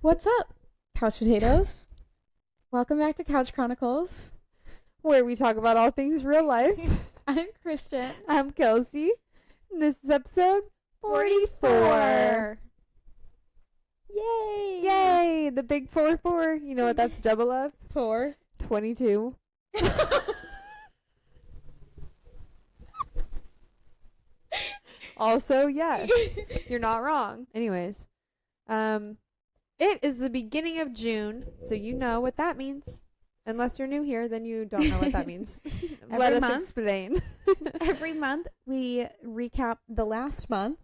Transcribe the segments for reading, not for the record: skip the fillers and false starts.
What's up, couch potatoes? Welcome back to Kouch Chronicles. Where we talk about all things real life. I'm Kristen. I'm Kelsey, and this is episode 44. Yay! Yay! The big 44. You know what that's double of? 4. 22. Also, yes, you're not wrong. Anyways, it is the beginning of June, so you know what that means. Unless you're new here, then you don't know what that means. Let us explain. Every month we recap the last month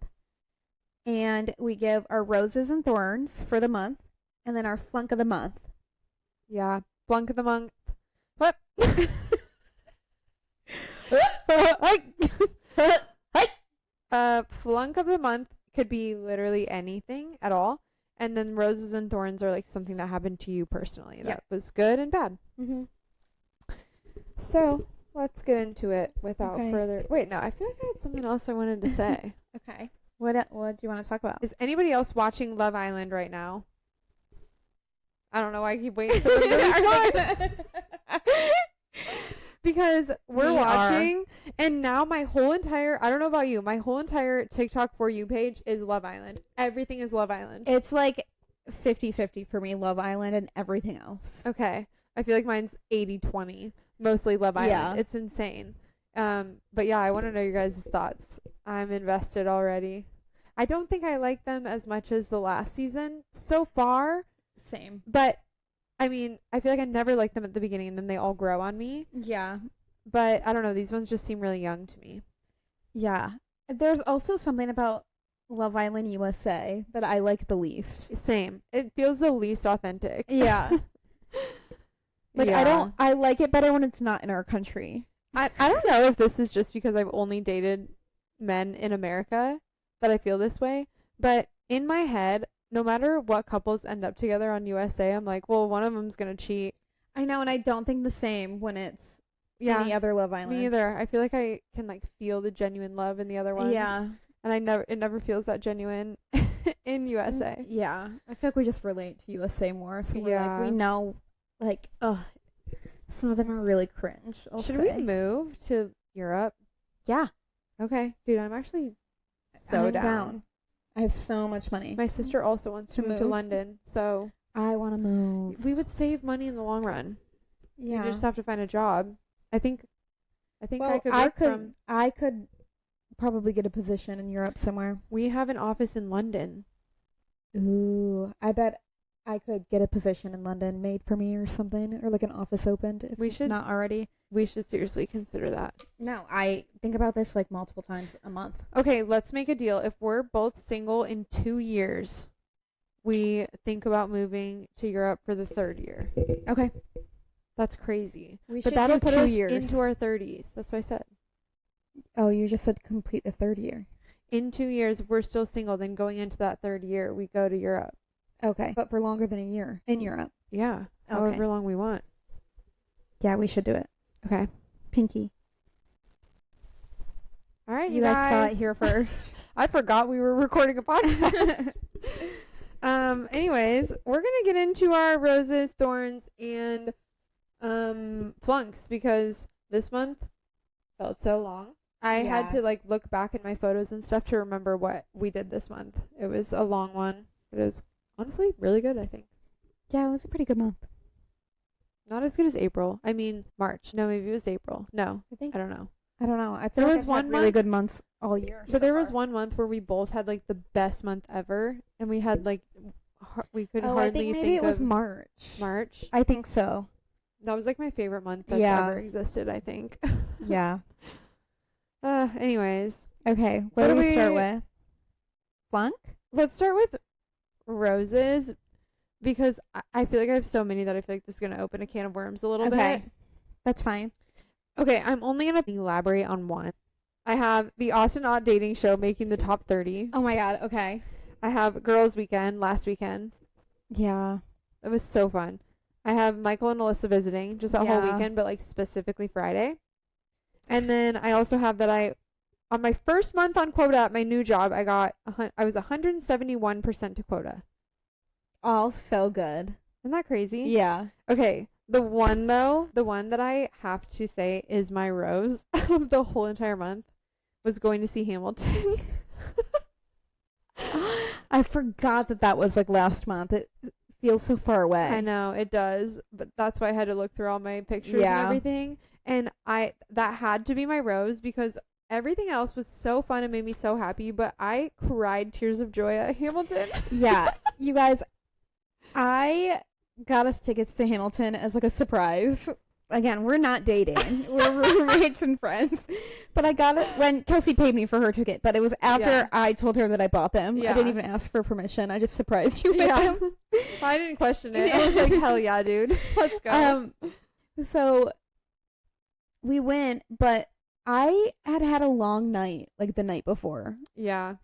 and we give our roses and thorns for the month and then our flunk of the month. Yeah, flunk of the month. What? Flunk of the month could be literally anything at all. And then roses and thorns are like something that happened to you personally that was good and bad. Mm-hmm. So let's get into it without Okay. further. Wait, no, I feel like I had something else I wanted to say. Okay. What do you want to talk about? Is anybody else watching Love Island right now? I don't know why I keep waiting for them to respond. Because we're watching, and now my whole entire, I don't know about you, my whole entire TikTok For You page is Love Island. Everything is Love Island. It's like 50-50 for me, Love Island and everything else. Okay. I feel like mine's 80-20. Mostly Love Island. Yeah. It's insane. But yeah, I want to know your guys' thoughts. I'm invested already. I don't think I like them as much as the last season so far. Same. But I mean, I feel like I never liked them at the beginning and then they all grow on me. Yeah. But I don't know, these ones just seem really young to me. Yeah. There's also something about Love Island USA that I like the least. Same. It feels the least authentic. Yeah. Like Yeah. I like it better when it's not in our country. I don't know if this is just because I've only dated men in America that I feel this way, but in my head, no matter what couples end up together on USA, I'm like, well, one of them's going to cheat. I know, and I don't think the same when it's Yeah. any other Love Island. Me either. I feel like I can like feel the genuine love in the other ones. Yeah. And it never feels that genuine in USA. Yeah. I feel like we just relate to USA more. So we're Yeah. like, we know, like, some of them are really cringe. Should we move to Europe? Yeah. Okay. Dude, I'm actually so I'm down. I have so much money. My sister also wants to move to move. London, so I want to move. we would save money in the long run. Yeah. You just have to find a job. I think Well, I could work from. I could probably get a position in Europe somewhere. We have an office in London. Ooh, I bet I could get a position in London made for me or something, or like an office opened if We should- not already. We should seriously consider that. No, I think about this like multiple times a month. Okay, let's make a deal. If we're both single in 2 years, we think about moving to Europe for the 3rd year. Okay. That's crazy. We But should that'll do put 2 us years. into our 30s. That's what I said. Oh, you just said complete the 3rd year. In 2 years, if we're still single, then going into that 3rd year, we go to Europe. Okay. But for longer than a year in Europe. Yeah, Okay. however long we want. Yeah, we should do it. Okay. Pinky. All right, You guys saw it here first. I forgot we were recording a podcast. Anyways, we're gonna get into our roses, thorns, and flunks because this month felt so long. I had Yeah. to like look back at my photos and stuff to remember what we did this month. It was a long one, but it was honestly really good, I think. Yeah, it was a pretty good month. Not as good as April. I mean March. No, maybe it was April. No, I think. I don't know. I don't know. I feel There like was I've one had really month- good months all year. But there was one month where we both had like the best month ever, and we had like we could I hardly think maybe it was of March. March. I think so. That was like my favorite month that's Yeah. ever existed, I think. Yeah. Anyways, Okay. What What do do we start we- with? Flunk? let's start with roses because I feel like I have so many that I feel like this is gonna open a can of worms a little Okay. bit. That's fine. Okay, I'm only gonna elaborate on one. I have the Austin Odd Dating Show making the top 30. Oh my god. Okay. I have Girls Weekend last weekend. Yeah. It was so fun. I have Michael and Alyssa visiting just that whole Yeah. weekend, but like specifically Friday. And then I also have that on my first month on quota at my new job, I was 171% to quota. all so good. Isn't that crazy? Yeah. Okay. The one that I have to say is my rose of the whole entire month was going to see Hamilton. I forgot that was like last month. It feels so far away. I know it does, but that's why I had to look through all my pictures and everything. And that had to be my rose because everything else was so fun and made me so happy, but I cried tears of joy at Hamilton. Yeah. You guys, I got us tickets to Hamilton as like a surprise. Again, we're not dating. We're roommates and friends. But I got it when Kelsey paid me for her ticket. But it was after I told her that I bought them. Yeah. I didn't even ask for permission. I just surprised you with them. I didn't question it. I was like, hell yeah, dude. Let's go. So we went, but I had a long night, like the night before. Yeah.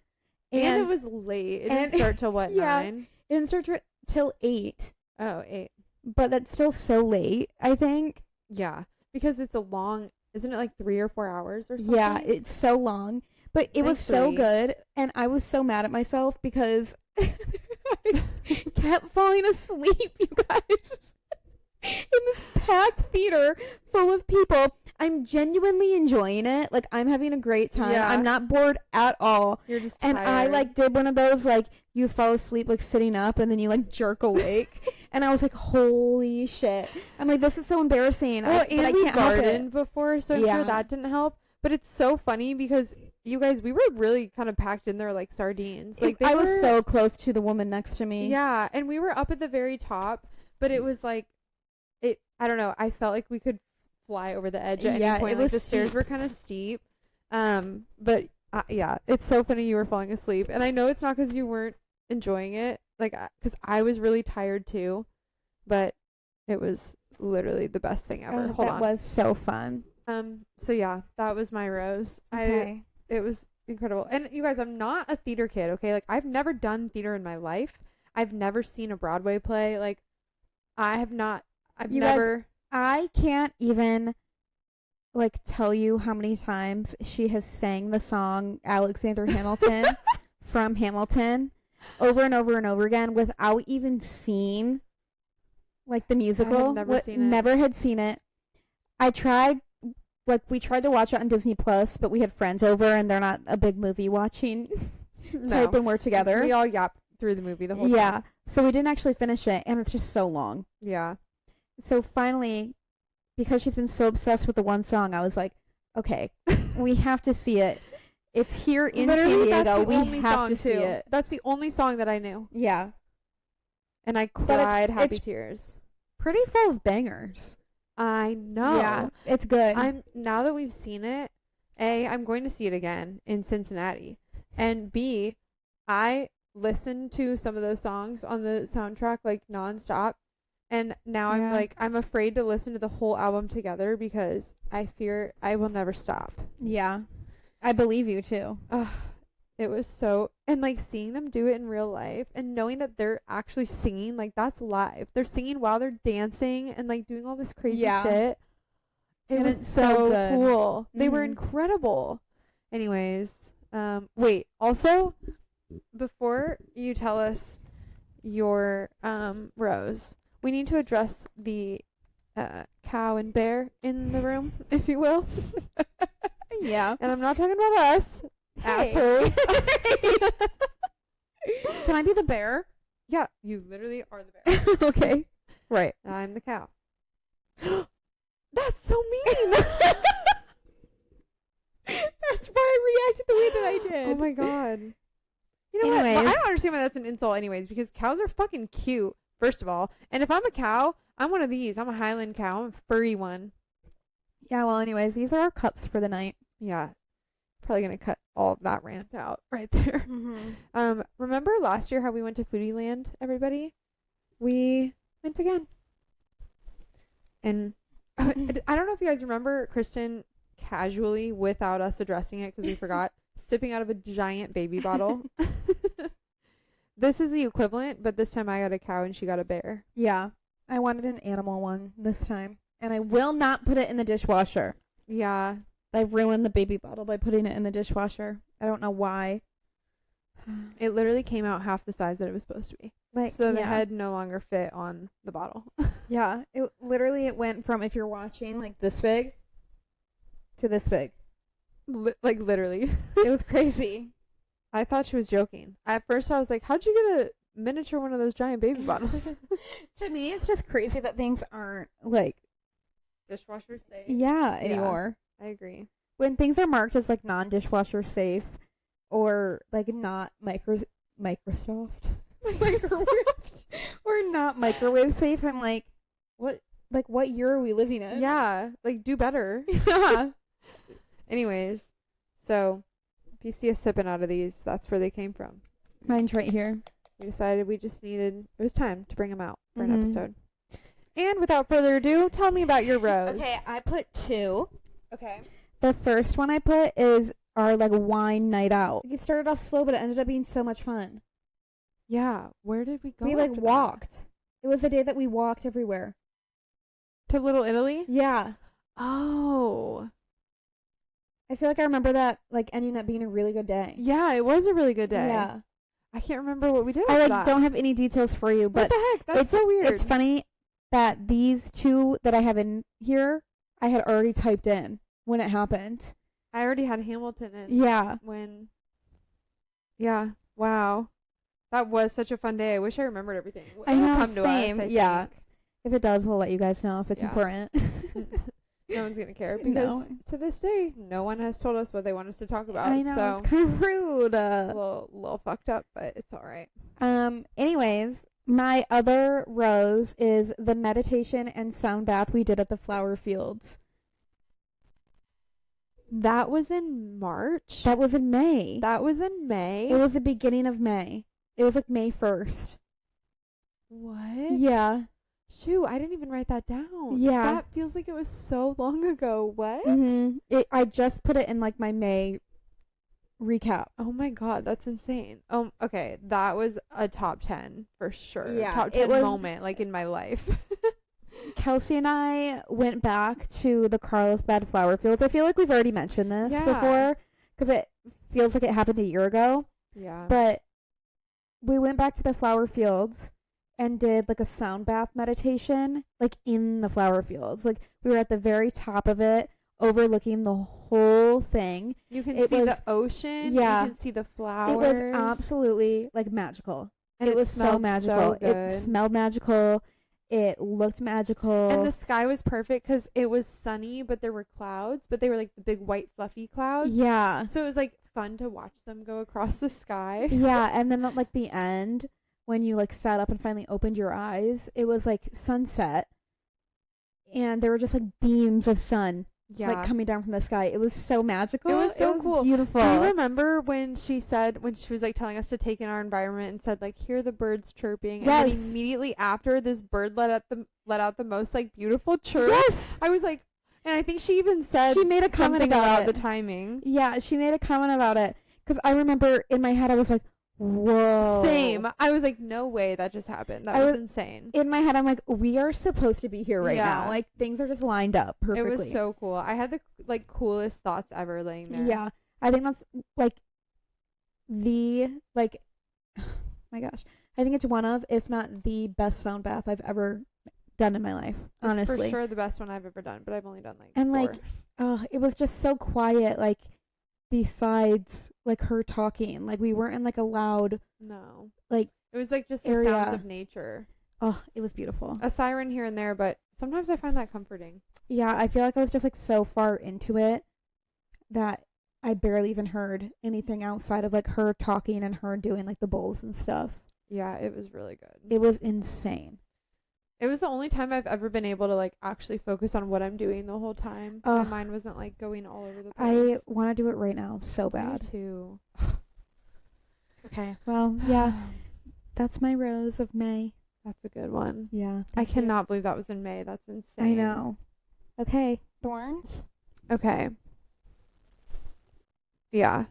And it was late. It didn't start till what, 9? It didn't start till 8. Oh, 8. But that's still so late, I think. Yeah. Because it's a long, isn't it like 3 or 4 hours or something? Yeah, it's so long. But it was so good. And I was so mad at myself because I kept falling asleep, you guys. In this packed theater full of people. I'm genuinely enjoying it. Like, I'm having a great time. Yeah. I'm not bored at all. You're just tired. And I, like, did one of those, like, you fall asleep, like, sitting up, and then you, like, jerk awake. And I was like, holy shit. I'm like, this is so embarrassing. Well, but I we can't help gardened it. before, so I'm sure that didn't help. But it's so funny because, you guys, we were really kind of packed in there like sardines. Like I was so close to the woman next to me. Yeah, and we were up at the very top, but it was like, I don't know, I felt like we could fly over the edge at any point. It was the stairs were kind of steep. But yeah, it's so funny you were falling asleep. And I know it's not because you weren't enjoying it, like, because I was really tired too, but it was literally the best thing ever. Hold on. That was so fun. So yeah, that was my rose. Okay. It was incredible. And you guys, I'm not a theater kid, okay? Like, I've never done theater in my life. I've never seen a Broadway play. Like, I've never. I can't even, like, tell you how many times she has sang the song Alexander Hamilton from Hamilton over and over and over again without even seeing, like, the musical. I had never had seen it. I tried, like, we tried to watch it on Disney Plus, but we had friends over and they're not a big movie watching type when we're together. We all yapped through the movie the whole time. Yeah. So we didn't actually finish it, and it's just so long. Yeah. So finally, because she's been so obsessed with the one song, I was like, okay, we have to see it. It's here in San Diego. We have to see it. That's the only song that I knew. Yeah. And I cried happy tears. Pretty full of bangers. I know. Yeah, it's good. Now that we've seen it, A, I'm going to see it again in Cincinnati. And B, I listened to some of those songs on the soundtrack like nonstop. And now I'm afraid to listen to the whole album together because I fear I will never stop. Yeah. I believe you too. It was so, and like seeing them do it in real life and knowing that they're actually singing, like that's live. They're singing while they're dancing and like doing all this crazy shit. It was so cool. They were incredible. Anyways, wait, also, before you tell us your rose, we need to address the cow and bear in the room, if you will. Yeah. And I'm not talking about us. Hey. Assholes. Can I be the bear? Yeah, you literally are the bear. Okay. Right. I'm the cow. That's so mean. That's why I reacted the way that I did. Oh my god. You know what? I don't understand why that's an insult anyways, because cows are fucking cute, first of all. And if I'm a cow, I'm one of these. I'm a Highland cow. I'm a furry one. Yeah, well, anyways, these are our cups for the night. Yeah. Probably going to cut all of that rant out right there. Mm-hmm. Remember last year how we went to Foodie Land, everybody? We went again. And I don't know if you guys remember Kristen casually, without us addressing it because we forgot, sipping out of a giant baby bottle. This is the equivalent, but this time I got a cow and she got a bear. Yeah. I wanted an animal one this time. And I will not put it in the dishwasher. Yeah. I ruined the baby bottle by putting it in the dishwasher. I don't know why. It literally came out half the size that it was supposed to be. Like, So the head no longer fit on the bottle. Yeah. It went from, if you're watching, like this big to this big. Like literally. It was crazy. I thought she was joking. At first I was like, how'd you get a miniature one of those giant baby bottles? To me, it's just crazy that things aren't like Dishwasher safe. Yeah, anymore. I agree. When things are marked as like non-dishwasher safe or like not Microsoft or not microwave safe, I'm like, what year are we living in? Yeah, like do better. Yeah. Anyways, so if you see us sipping out of these, that's where they came from. Mine's right here. We decided it was time to bring them out for an episode. And without further ado, tell me about your rose. Okay, I put 2. Okay. The first one I put is our like wine night out. It started off slow, but it ended up being so much fun. Yeah. Where did we go? We like walked. It was a day that we walked everywhere. To Little Italy? Yeah. Oh. I feel like I remember that like ending up being a really good day. Yeah, it was a really good day. Yeah. I can't remember what we did. I like don't have any details for you, but what the heck? That's so weird. It's funny that these 2 that I have in here, I had already typed in when it happened. I already had Hamilton in. Yeah. Yeah. Wow. That was such a fun day. I wish I remembered everything. I know, come same. to us, Yeah. think. If it does, we'll let you guys know if it's important. No one's gonna care because to this day, no one has told us what they want us to talk about. I know, so it's kind of rude. A little fucked up, but it's all right. Anyways, my other rose is the meditation and sound bath we did at the flower fields. That was in March. That was in May. That was in May. It was the beginning of May. It was like May 1st. What? Yeah. Shoot, I didn't even write that down. Yeah. That feels like it was so long ago. What? I just put it in like my May recap. Oh my god, that's insane. Okay, that was a top 10 for sure. Yeah, top 10 moment like in my life. Kelsey and I went back to the Carlsbad flower fields. I feel like we've already mentioned this before because it feels like it happened a year ago. Yeah. But we went back to the flower fields and did like a sound bath meditation like in the flower fields. Like we were at the very top of it, overlooking the whole thing. You can see the ocean. Yeah. You can see the flowers. It was absolutely like magical. And it was so magical. So good. It smelled magical. It looked magical. And the sky was perfect because it was sunny, but there were clouds, but they were like the big white fluffy clouds. Yeah. So it was like fun to watch them go across the sky. Yeah. And then at like the end, when you like sat up and finally opened your eyes, it was like sunset. And there were just like beams of sun like coming down from the sky. It was so magical. It was so cool. Beautiful. Do you remember when she was like telling us to take in our environment and said like hear the birds chirping? Yes. And then immediately after this bird let out the most like beautiful chirp. Yes. I was like, and I think she even said she made a comment about the timing. Yeah, she made a comment about it because I remember in my head I was like, whoa. Same. I was like, no way that just happened. That was insane. In my head, I'm like, we are supposed to be here right now. Like, things are just lined up perfectly. It was so cool. I had the, like, coolest thoughts ever laying there. Yeah. I think that's, like, my gosh. I think it's one of, if not the best sound bath I've ever done in my life, honestly. It's for sure the best one I've ever done, but I've only done, like, and 4. like, it was just so quiet, like, besides like her talking, like we weren't in like a loud like it was like just area. The sounds of nature. It was beautiful. A siren here and there, but sometimes I find that comforting. Yeah, I feel like I was just like so far into it that I barely even heard anything outside of like her talking and her doing like the bowls and stuff. Yeah, it was really good. It was insane. It was the only time I've ever been able to like actually focus on what I'm doing the whole time. My mind wasn't like going all over the place. I want to do it right now so bad. Me too. Okay. Well, yeah. That's my rose of May. That's a good one. Yeah. I cannot believe that was in May. That's insane. I know. Okay. Thorns? Okay. Yeah.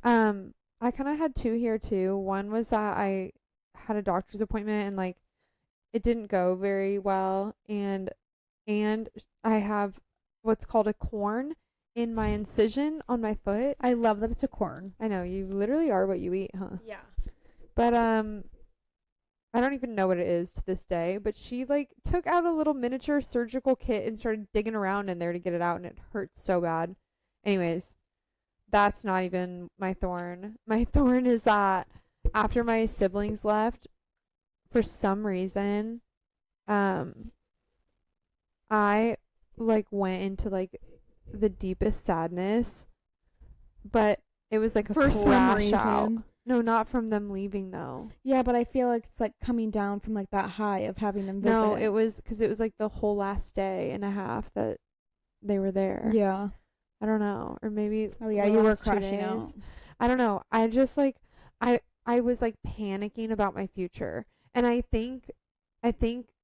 I kind of had 2 here too. One was that I had a doctor's appointment and like it didn't go very well, and I have what's called a corn in my incision on my foot. I love that it's a corn. I know, you literally are what you eat, huh? Yeah. But I don't even know what it is to this day, but she like took out a little miniature surgical kit and started digging around in there to get it out, and it hurts so bad. Anyways, that's not even my thorn. My thorn is that after my siblings left, for some reason, I like went into like the deepest sadness, but it was like a For some crash out. reason. No, not from them leaving though. Yeah, but I feel like it's like coming down from like that high of having them visit. No, it was because it was like the whole last day and a half that they were there. Yeah. I don't know, or maybe. Oh yeah, the you were last 2 crashing out. days. I don't know. I just like I was like panicking about my future, and I think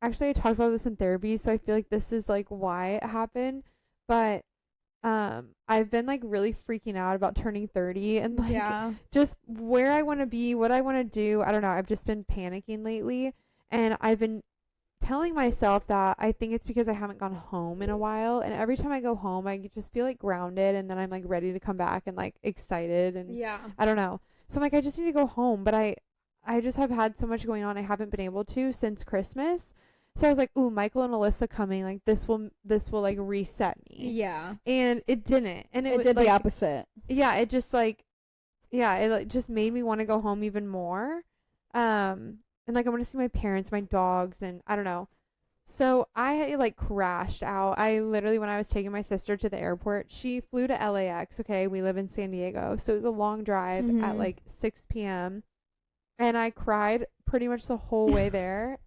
actually I talked about this in therapy, so I feel like this is like why it happened, but I've been like really freaking out about turning 30 and like Yeah. just where I want to be, what I want to do. I don't know. I've just been panicking lately, and I've been telling myself that I think it's because I haven't gone home in a while, and every time I go home I just feel like grounded, and then I'm like ready to come back and like excited, and Yeah. I don't know. So I'm like, I just need to go home, but I just have had so much going on. I haven't been able to since Christmas. So I was like, ooh, Michael and Alyssa coming, like this will like reset me. Yeah. And it didn't. And It was did like, the opposite. yeah, it just like, yeah, it like just made me want to go home even more. And like I want to see my parents, my dogs, and I don't know. So I like crashed out. I literally, when I was taking my sister to the airport, she flew to LAX. Okay, we live in San Diego, so it was a long drive at Mhm. like 6 p.m. And I cried pretty much the whole way there,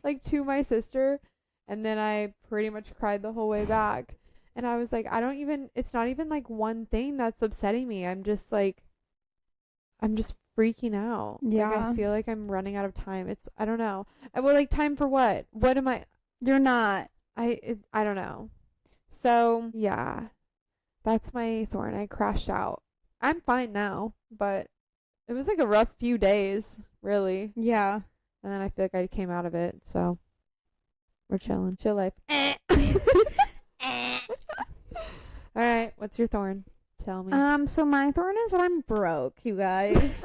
like to my sister, and then I pretty much cried the whole way back. And I was like, it's not even like one thing that's upsetting me. I'm just freaking out. Like, Yeah. I feel like I'm running out of time. I don't know. Well, like time for what? What am I? You're not. I don't know. So yeah, that's my thorn. I crashed out. I'm fine now, but it was like a rough few days, really. Yeah. And then I feel like I came out of it. So we're chilling, chill life. All right, what's your thorn? Tell me. So my thorn is that I'm broke, you guys.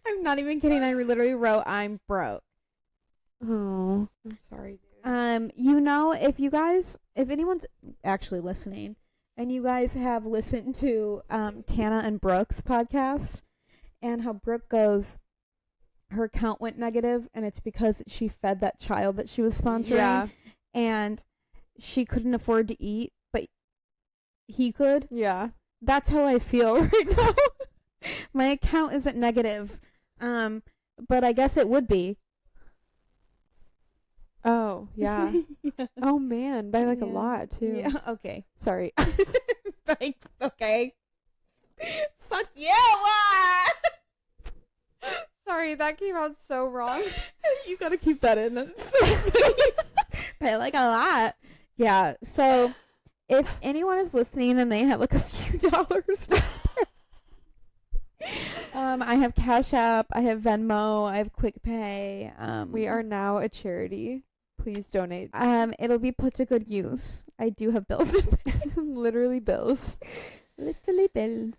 I'm not even kidding. I literally wrote I'm broke. Oh, I'm sorry, dude. If anyone's actually listening and you guys have listened to Tana and Brooke's podcast and how Brooke goes, her account went negative and it's because she fed that child that she was sponsoring. Yeah. And she couldn't afford to eat, but he could. Yeah. That's how I feel right now. My account isn't negative. But I guess it would be. Oh, yeah. Yeah. Oh, man. By like a Yeah. lot, too. Yeah, okay. Sorry. Like, okay. Fuck yeah! Sorry, that came out so wrong. You gotta keep that in. That's so funny. But like a lot. Yeah, so if anyone is listening and they have like a few dollars to spare, I have Cash App, I have Venmo, I have QuickPay. We are now a charity. Please donate. It'll be put to good use. I do have bills to pay. Literally bills. Literally bills.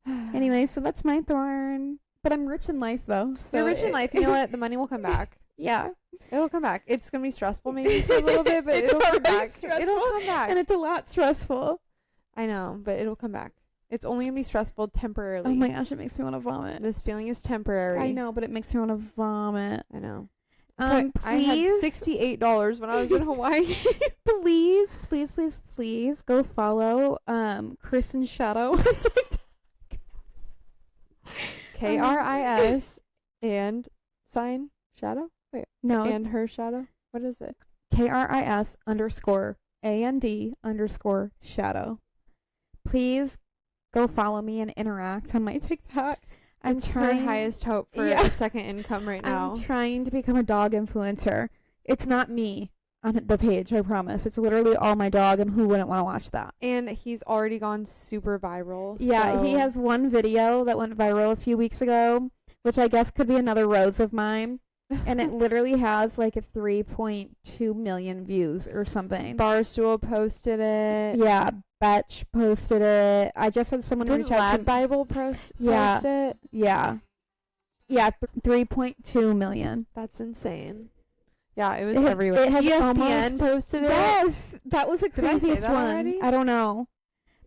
Anyway, so that's my thorn. But I'm rich in life, though. So You're rich in life. You know what? The money will come back. Yeah. It'll come back. It's going to be stressful maybe for a little bit, but It's it'll come already back. stressful, It'll come back. And it's a lot stressful. I know, but it'll come back. It's only going to be stressful temporarily. Oh my gosh, it makes me want to vomit. This feeling is temporary. I know, but it makes me want to vomit. I know. Please, I had $68 when I was in Hawaii. please go follow Chris and Shadow on TikTok. KRIS and sign shadow? Wait. No. And her shadow? What is it? KRIS_AND_shadow. Please go follow me and interact on my TikTok. I'm It's trying. her highest hope for a second income right now. I'm trying to become a dog influencer. It's not me on the page, I promise. It's literally all my dog, and who wouldn't want to watch that? And he's already gone super viral. Yeah, he has one video that went viral a few weeks ago, which I guess could be another Rose of mine. And it literally has like a 3.2 million views or something. Barstool posted it. Yeah, Betch posted it. I just had someone Didn't reach out Lad to Bible post Yeah. it? Yeah. Yeah, 3.2 million. That's insane. Yeah, it was everywhere. It has ESPN posted it. Yes, that was the Did I say craziest that one. already? I don't know,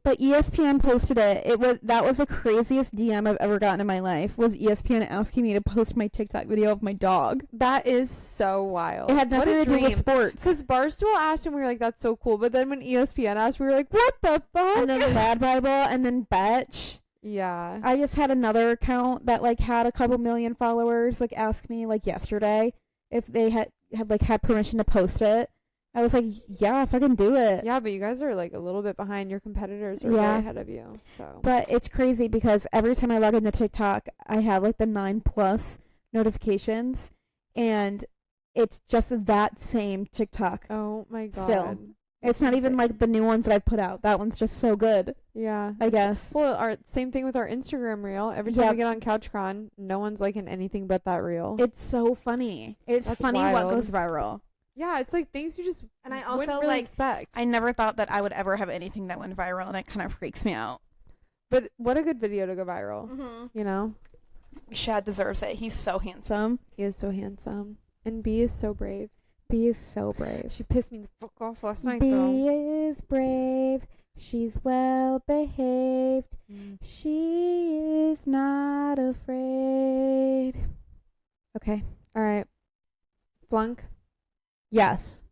but ESPN posted it. That was the craziest DM I've ever gotten in my life. Was ESPN asking me to post my TikTok video of my dog? That is so wild. It had nothing to do with sports. Because Barstool asked and we were like, that's so cool. But then when ESPN asked, we were like, what the fuck? And then Bad Bible, and then Betch. Yeah. I just had another account that like had a couple million followers like ask me like yesterday if they had permission to post it. I was like, yeah, if I can do it. Yeah, but you guys are like a little bit behind. Your competitors are way ahead of you. So. But it's crazy because every time I log into TikTok, I have like the 9+ notifications, and it's just that same TikTok. Oh my god. Still. It's not even like the new ones that I put out. That one's just so good. Yeah. I guess. Well, our same thing with our Instagram reel. Every time we get on Kouch Chron, no one's liking anything but that reel. It's so funny. It's That's funny wild. what goes viral. Yeah, it's like things you just And I also wouldn't really expect. I never thought that I would ever have anything that went viral, and it kind of freaks me out. But what a good video to go viral. Mm-hmm. You know? Shad deserves it. He's so handsome. He is so handsome. And B is so brave. B is so brave. She pissed me the fuck off last night, B though. is brave. She's well behaved. She is not afraid. Okay. All right. Flunk. Yes.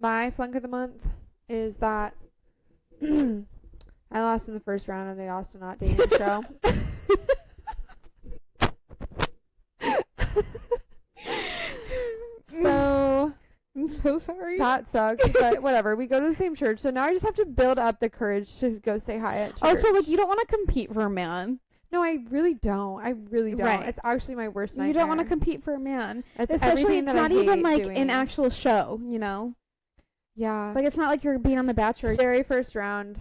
My flunk of the month is that I lost in the first round of the Austin Not Dating show. So I'm so sorry. that sucks, but whatever. We go to the same church, so now I just have to build up the courage to go say hi at church. Also, like, you don't want to compete for a man. No, I really don't. I really don't. Right. It's actually my worst nightmare. You don't want to compete for a man. It's Especially, everything it's that I not even hate like doing. an actual show, you know? Yeah. Like, it's not like you're being on The Bachelor. The very first round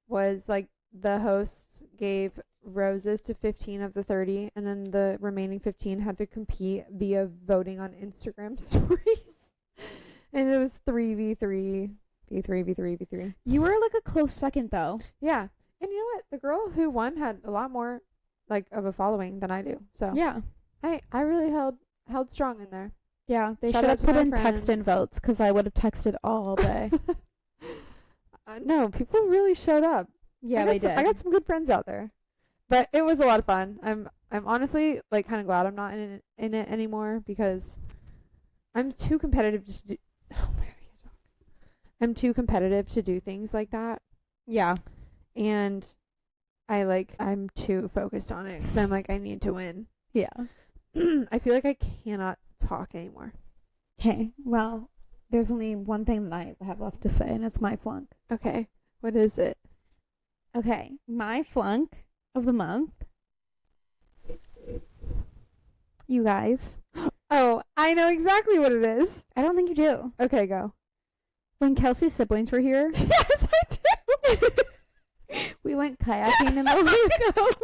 was like the hosts gave roses to 15 of the 30, and then the remaining 15 had to compete via voting on Instagram stories. And it was 3v3, v3. You were like a close second, though. Yeah. And you know what? The girl who won had a lot more like of a following than I do. So Yeah. I really held strong in there. Yeah, they Shout should out have to put my in text in friends. votes, because I would have texted all day. No, people really showed up. Yeah, I they got did. I got some good friends out there. But it was a lot of fun. I'm honestly like kind of glad I'm not in it anymore, because I'm too competitive to do I'm too competitive to do things like that. Yeah. And I'm too focused on it, because I'm like, I need to win. Yeah. I feel like I cannot talk anymore. Okay, well, there's only one thing that I have left to say, and it's my flunk. Okay. What is it? Okay, my flunk of the month. You guys. Oh, I know exactly what it is. I don't think you do. Okay, go. When Kelsey's siblings were here, Yes, I do. we went kayaking in the lake.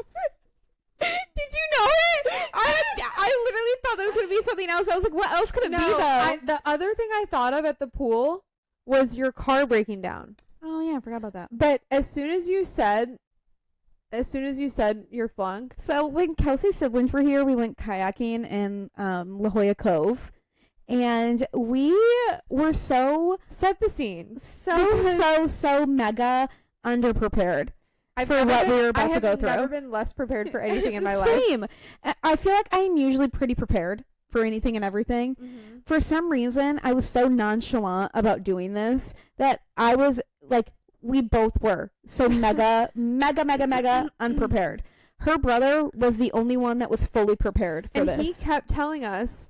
Did you know it? I literally thought there was going to be something else. I was like, what else could it be, though? The other thing I thought of at the pool was your car breaking down. Oh, yeah, I forgot about that. But as soon as you said your flunk. So when Kelsey's siblings were here, we went kayaking in La Jolla Cove. And we were Set the scene. so mega underprepared for what we were about to go through. I've never been less prepared for anything in my life. Same. I feel like I'm usually pretty prepared for anything and everything. Mm-hmm. For some reason, I was so nonchalant about doing this that I was like, we both were so mega unprepared. Her brother was the only one that was fully prepared for this. And he kept telling us.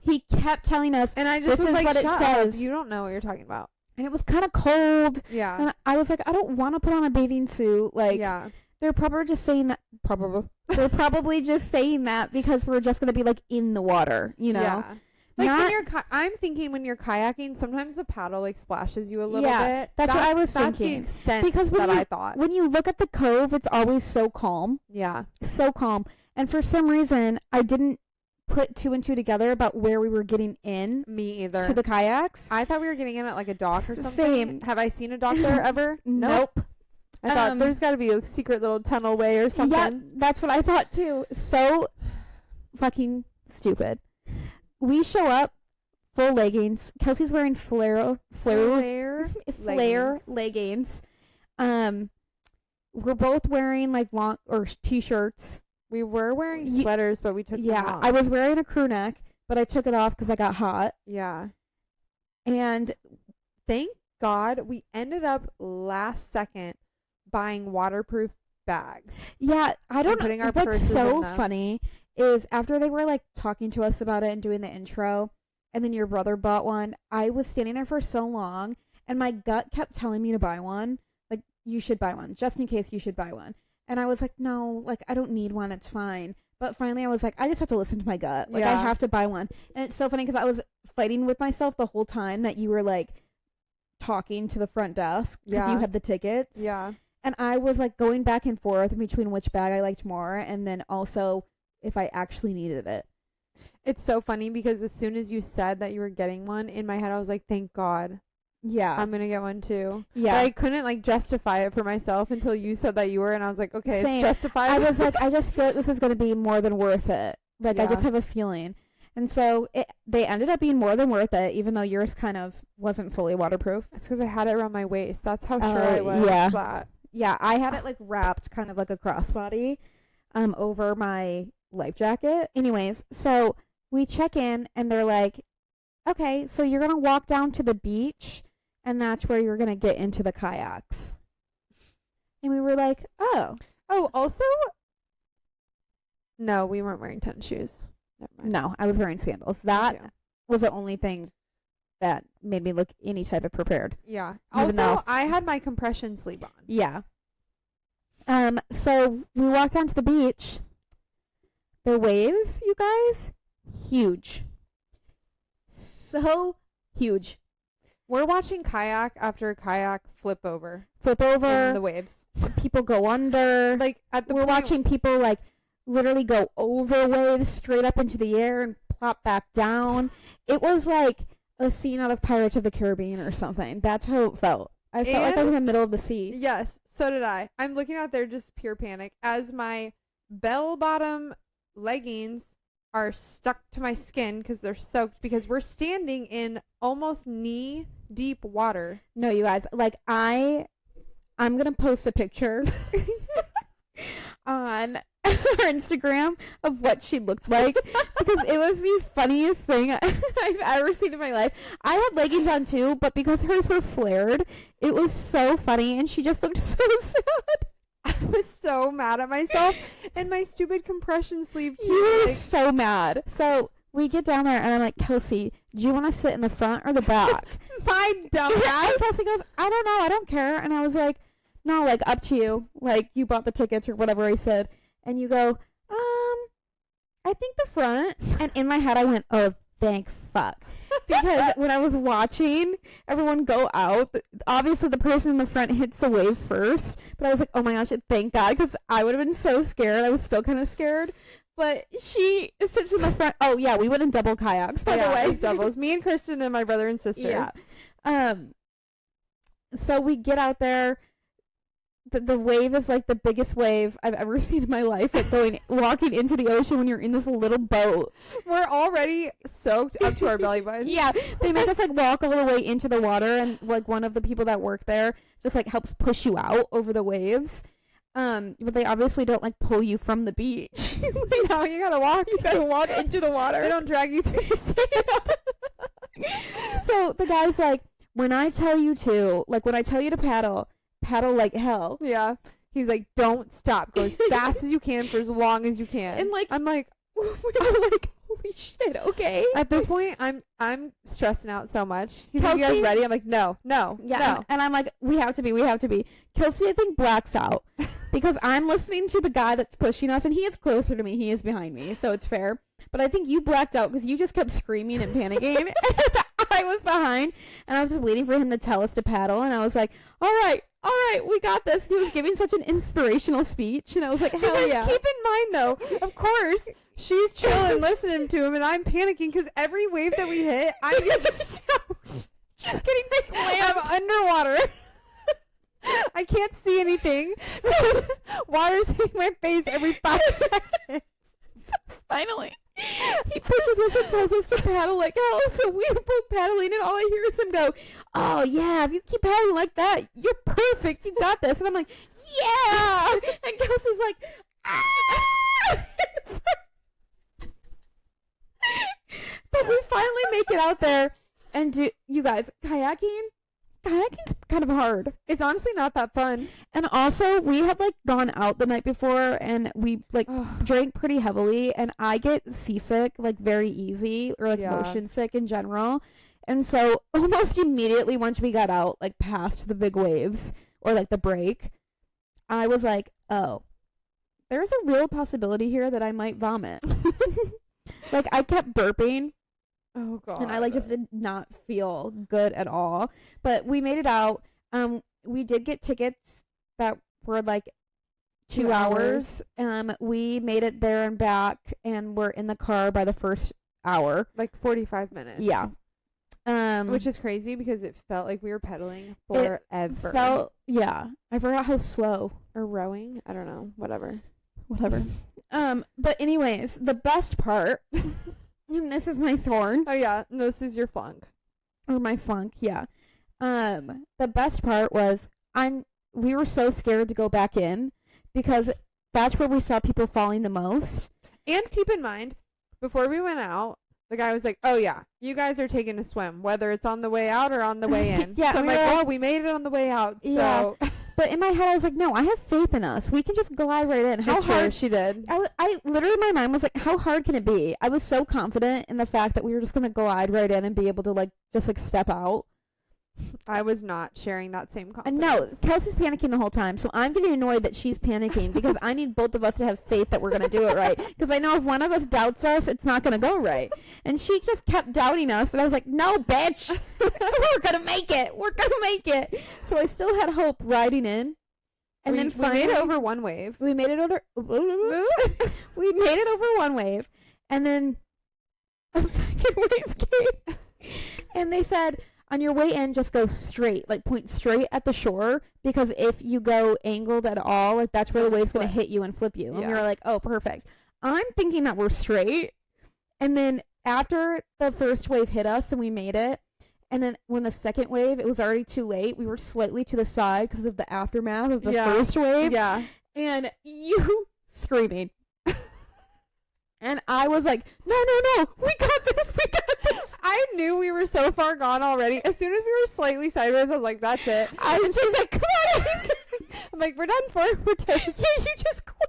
And I just This was is like, what it shut says. up. You don't know what you're talking about. And it was kind of cold. Yeah. And I was like, I don't want to put on a bathing suit. Like, yeah. they're probably just saying that. They're probably just saying that because we're just going to be like in the water, you know? Yeah. Like when you're, I'm thinking when you're kayaking, sometimes the paddle like splashes you a little bit. That's what I was That's thinking. the extent Because when that you- I thought. When you look at the cove, it's always so calm. Yeah. So calm. And for some reason, I didn't put two and two together about where we were getting in Me either. to the kayaks. I thought we were getting in at like a dock or something. Same. Have I seen a dock there ever? Nope. I thought there's got to be a secret little tunnel way or something. Yeah, that's what I thought too. So fucking stupid. We show up, full leggings. Kelsey's wearing flare leggings. We're both wearing like long or t-shirts. We were wearing sweaters, but we took them off. I was wearing a crew neck, but I took it off because I got hot. Yeah. And thank God we ended up last second buying waterproof bags. Yeah, I don't know. What's so funny is after they were like talking to us about it and doing the intro, and then your brother bought one, I was standing there for so long, and my gut kept telling me to buy one. Like, you should buy one. Just in case, you should buy one. And I was like, no, like, I don't need one. It's fine. But finally, I was like, I just have to listen to my gut. Like, I have to buy one. And it's so funny because I was fighting with myself the whole time that you were, like, talking to the front desk because you had the tickets. Yeah. And I was, like, going back and forth between which bag I liked more and then also if I actually needed it. It's so funny because as soon as you said that you were getting one, in my head, I was like, thank God. Yeah. I'm going to get one too. Yeah. But I couldn't like justify it for myself until you said that you were, and I was like, okay, Same. It's justified. I was like, I just feel like this is going to be more than worth it. Like, I just have a feeling. And so they ended up being more than worth it, even though yours kind of wasn't fully waterproof. It's because I had it around my waist. That's how sure I was. Yeah. That. Yeah, I had it like wrapped kind of like a crossbody over my life jacket. Anyways, so we check in and they're like, okay, so you're going to walk down to the beach and that's where you're going to get into the kayaks. And we were like, oh. Oh, also, no, we weren't wearing tennis shoes. Never mind. No, I was wearing sandals. That was the only thing that made me look any type of prepared. Yeah. Also, I had my compression sleeve on. Yeah. So we walked down to the beach. The waves, you guys, huge. So huge. We're watching kayak after kayak flip over In the waves. People go under. Like we're watching people like literally go over waves straight up into the air and plop back down. It was like a scene out of Pirates of the Caribbean or something. That's how it felt. I felt like I was in the middle of the sea. Yes, so did I. I'm looking out there just pure panic as my bell bottom leggings are stuck to my skin because they're soaked because we're standing in almost knee deep water. No, you guys, like I'm gonna post a picture on our Instagram of what she looked like because it was the funniest thing I've ever seen in my life. I had leggings on too, but because hers were flared, it was so funny and she just looked so sad. I was so mad at myself and my stupid compression sleeve too. You were so mad. So we get down there and I'm like, Kelsey, do you want to sit in the front or the back? My dumb ass. And Kelsey goes, I don't know. I don't care. And I was like, no, like up to you. Like you bought the tickets or whatever I said. And you go, I think the front. And in my head I went, oh, thank fuck. Because when I was watching everyone go out, obviously the person in the front hits the wave first. But I was like, oh my gosh, thank God. Because I would have been so scared. I was still kind of scared. But she sits in the front. Oh, yeah, we went in double kayaks, by the way. It was doubles. Me and Kristen and my brother and sister. Yeah. So we get out there. The wave is like the biggest wave I've ever seen in my life. Like walking into the ocean when you're in this little boat. We're already soaked up to our belly buttons. Yeah, they make us like walk all the way into the water, and like one of the people that work there just like helps push you out over the waves. But they obviously don't like pull you from the beach. No, you gotta walk. You gotta walk into the water. They don't drag you through the sand. So the guy's like, when I tell you to paddle like hell. Yeah. He's like, don't stop. Go as fast as you can for as long as you can. And like, I'm like, we're like, holy shit, okay. At this point, I'm stressing out so much. He's like, you guys ready? I'm like, no. Yeah. And I'm like, we have to be. Kelsey, I think, blacks out because I'm listening to the guy that's pushing us, and he is closer to me. He is behind me, so it's fair. But I think you blacked out because you just kept screaming and panicking. And I was behind, and I was just waiting for him to tell us to paddle, and I was like, all right, we got this. He was giving such an inspirational speech, and I was like, hell yeah. Keep in mind, though, of course, she's chilling, listening to him, and I'm panicking because every wave that we hit, I'm getting soaked. Just getting slammed underwater. I can't see anything. Water's hitting my face every 5 seconds. So finally, He pushes us and tells us to paddle like hell. So we were both paddling, and all I hear is him go, "Oh yeah, if you keep paddling like that, you're perfect. You got this." And I'm like, "Yeah." And Kelsey's like, "Ah!" But we finally make it out there, and you guys, kayaking's kind of hard. It's honestly not that fun. And also, we had like gone out the night before, and we like drank pretty heavily, and I get seasick like very easy, or like motion sick in general. And so almost immediately once we got out, like past the big waves or like the break, I was like, oh, there's a real possibility here that I might vomit. Like I kept burping. Oh god. And I like just did not feel good at all. But we made it out. We did get tickets that were like 2 hours. We made it there and back, and we're in the car by the first hour. Like 45 minutes. Yeah. Which is crazy because it felt like we were pedaling forever. I forgot how slow. Or rowing. I don't know. Whatever. But anyways, the best part, and this is my thorn. Oh yeah, and this is your flunk. Or my flunk, yeah. The best part was we were so scared to go back in because that's where we saw people falling the most. And keep in mind, before we went out, the guy was like, "Oh yeah, you guys are taking a swim, whether it's on the way out or on the way in." Yeah, so I'm like, "Oh, we made it on the way out." So. Yeah. But in my head, I was like, "No, I have faith in us. We can just glide right in." How hard? She did. I literally, my mind was like, "How hard can it be?" I was so confident in the fact that we were just gonna glide right in and be able to like just like step out. I was not sharing that same confidence. No, Kelsey's panicking the whole time, so I'm getting annoyed that she's panicking because I need both of us to have faith that we're going to do it right. Because I know if one of us doubts us, it's not going to go right. And she just kept doubting us, and I was like, "No, bitch, we're going to make it. We're going to make it." So I still had hope riding in. And then finally, we made it over one wave. We made it over. We made it over one wave, and then a second wave came, and they said, "On your way in, just go straight, like point straight at the shore, because if you go angled at all, like that's where the wave's going to hit you and flip you." And we were like, "Oh, perfect." I'm thinking that we're straight. And then after the first wave hit us and we made it, and then when the second wave, it was already too late. We were slightly to the side because of the aftermath of the first wave. Yeah. And you screaming. And I was like, no, we got this. I knew we were so far gone already. As soon as we were slightly sideways, I was like, that's it. And she's like, "Come on." I'm like, "We're done for. We're toast." Yeah, you just quit.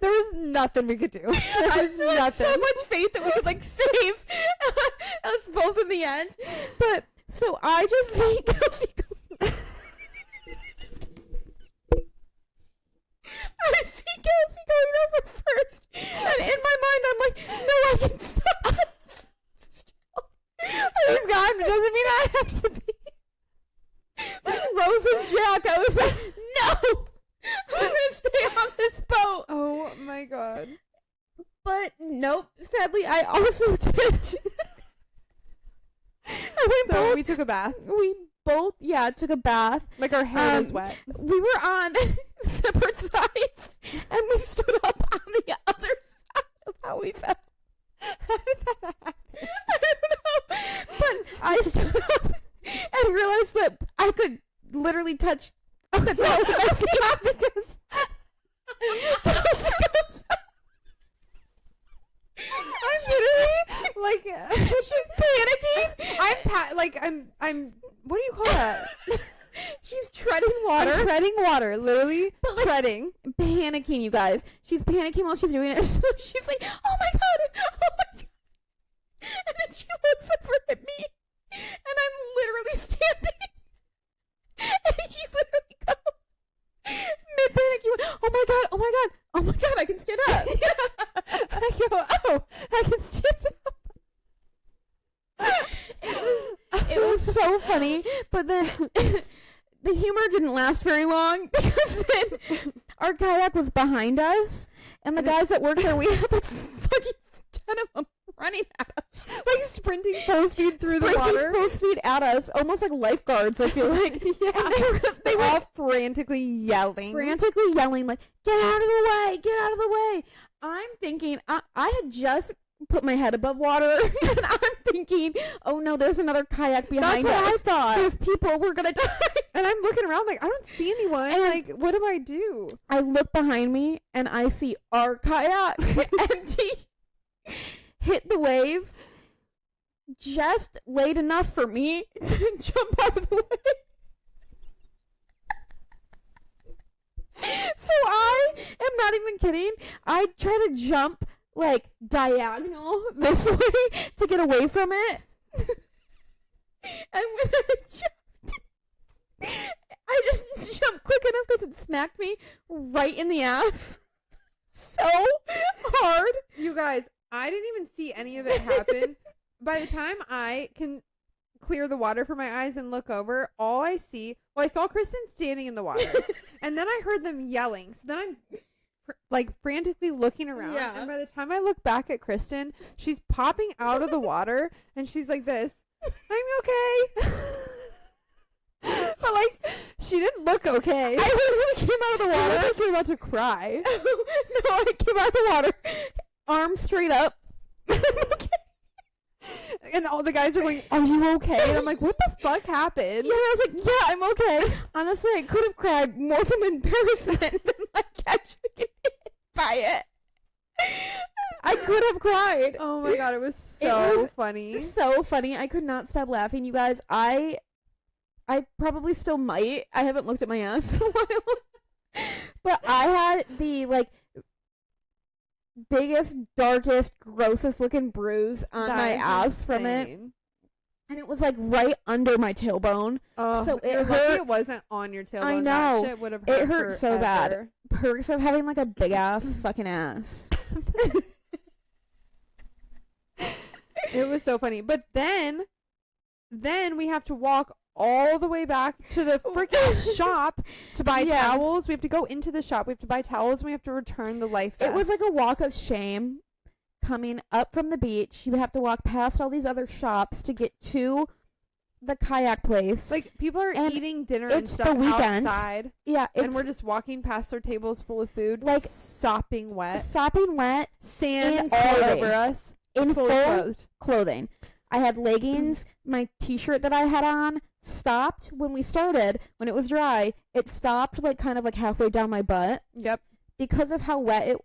There was nothing we could do. I still had so much faith that we could like save us both in the end. But so I just see Kelsey going over first, and in my mind I'm like, "No, I can stop." He's gone, but doesn't mean I have to be. Like Rose and Jack, I was like, "No, I'm gonna stay on this boat." Oh my god. But nope, sadly I also did. We took a bath. We both, took a bath. Like our hair was wet. We were on separate sides, and we stood up on the other side of how we felt. How did that happen? I don't know. But I stood up and realized that I could literally touch the ground with my feet because I'm literally like she's panicking. I'm what do you call that? She's treading water. I'm treading water, literally. But like, treading. Panicking, you guys. She's panicking while she's doing it. She's like, "Oh my god." And then she looks over at me, and I'm literally standing. And you literally go mid-panic. You went, oh my god, I can stand up." I go, "Oh, I can stand up." It was so funny, but then the humor didn't last very long because then our kayak was behind us, and the guys that worked there, we had like fucking 10 of them running at us. Like sprinting full speed through the water. Full speed at us, almost like lifeguards, I feel like. Yeah. And they were all frantically yelling. Like, "Get out of the way, get out of the way." I'm thinking, I had just put my head above water, and I'm thinking, oh no, there's another kayak behind us. That's what I thought. There's people, we're gonna die. And I'm looking around like, I don't see anyone. And like, what do I do? I look behind me, and I see our kayak empty, hit the wave, just late enough for me to jump out of the way. So I am not even kidding. I try to jump like diagonal this way to get away from it. And when I jumped, I just jumped quick enough because it smacked me right in the ass so hard. You guys, I didn't even see any of it happen. By the time I can clear the water from my eyes and look over, all I see, well, I saw Kristen standing in the water. And then I heard them yelling. So then I'm like frantically looking around. Yeah. And by the time I look back at Kristen, she's popping out of the water and she's like this, I'm okay. But like, she didn't look okay. I literally came out of the I water. looked like you were about to cry. No, I came out of the water, arms straight up. Okay. And all the guys are going, are you okay? And I'm like, what the fuck happened? Yeah, I was like, yeah, I'm okay. Honestly, I could have cried more from embarrassment than like actually getting hit by it. I could have cried. Oh my god, it was so funny. So funny. I could not stop laughing, you guys. I probably still might. I haven't looked at my ass in a while. But I had the like biggest, darkest, grossest looking bruise on That my is ass from it. insane. And it was like right under my tailbone. Oh, So it you're lucky hurt. it wasn't on your tailbone. I know. That shit would have hurt. It hurt so bad. forever. Perks of having like a big ass fucking ass. It was so funny. But then we have to walk all the way back to the freaking shop to buy Yeah. towels. We have to go into the shop. We have to buy towels and we have to return the life vest. It was like a walk of shame coming up from the beach. You have to walk past all these other shops to get to the kayak place. like people are and eating dinner and it's stuff the weekend. outside. Yeah, And it's we're just walking past their tables full of food, like sopping wet, sopping wet sand in all clothing. over us, in fully full clothed. clothing. I had leggings. My t-shirt that I had on stopped when we started. When it was dry, it stopped like kind of like halfway down my butt. Yep. Because of how wet it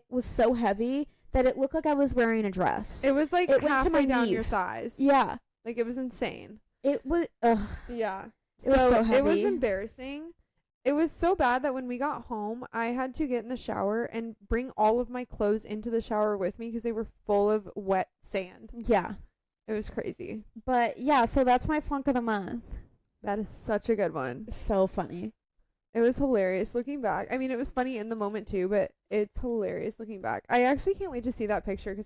was so heavy that it looked like I was wearing a dress. It was like It went to halfway my down your knees. thighs. Yeah. Like it was insane. It was, ugh. Yeah. It was so It was heavy. embarrassing. It was so bad that when we got home, I had to get in the shower and bring all of my clothes into the shower with me because they were full of wet sand. Yeah. It was crazy. But yeah, so that's my flunk of the month. That is such a good one. So funny. It was hilarious looking back. I mean, it was funny in the moment too, but it's hilarious looking back. I actually can't wait to see that picture because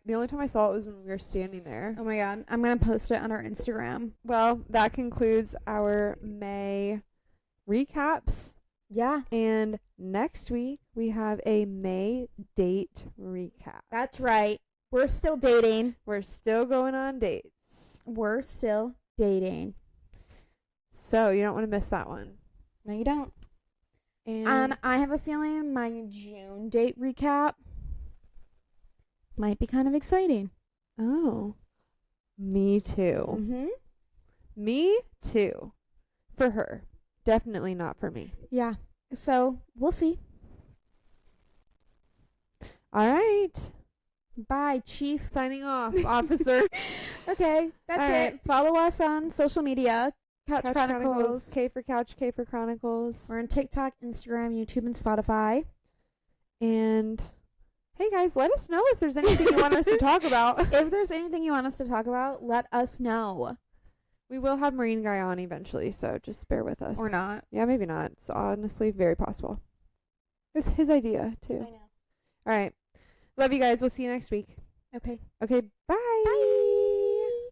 the only time I saw it was when we were standing there. Oh my god. I'm going to post it on our Instagram. Well, that concludes our May recaps. Yeah. And next week we have a May date recap. That's right. We're still dating. We're still going on dates. We're still dating. So you don't want to miss that one. No, you don't. And I have a feeling my June date recap might be kind of exciting. oh, me too. Mm-hmm. Me too. For her. Definitely not for me. Yeah. So, we'll see. All right. Bye, Chief. Signing off, officer. Okay, that's All it. right. Follow us on social media. Kouch Chronicles. K for Couch, K for Chronicles. We're on TikTok, Instagram, YouTube, and Spotify. And hey guys, let us know if there's anything you want us to talk about. If there's anything you want us to talk about, let us know. We will have Marine Guy on eventually, so just bear with us. Or not. Yeah, maybe not. It's honestly very possible. It was his idea, too. I know. All right. Love you guys. We'll see you next week. Okay. Okay, bye. Bye.